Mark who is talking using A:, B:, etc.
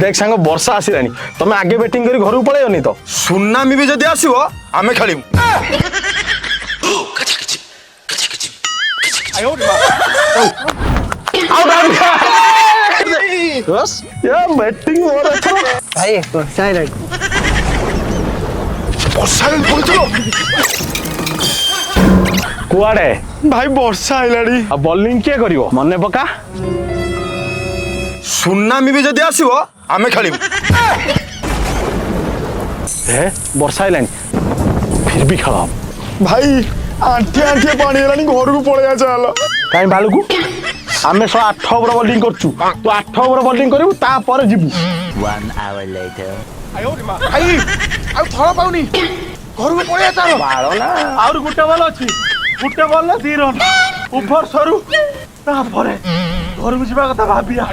A: देख सांग वर्षा आसिलानी तमे आगे बैटिंग करी घर को पळेयोनी तो
B: सुनामी भी जदि आसीबो आमे खेलिमु
A: बस या बैटिंग मोर एथरो
C: भाई साइलेंट
B: साइलेंट बोलथलो
A: कुआडे
B: भाई वर्षा आइलाड़ी
A: आ बॉलिंग के करिवो मने पका
B: सुनामी भी जदि आसीबो आमे खेलिमु
A: हे वर्षा आइलानी फिर भी खेल
B: भाई आंठी आंठी पानी हेलानी घर को पळेया चल
A: काई बालू को आमे 8 ओवर बॉलिंग करछु तू 8 ओवर बॉलिंग करिवु ता पर जिबु
D: 1 hour later.
B: भाई आ थरा पाउनी घर को पळेया चल
A: बाळो ना
E: और गुटे बॉल अछि गुटे बॉल 2 रन ऊपर सरू ता परे घर को जिबा कथा भाबिया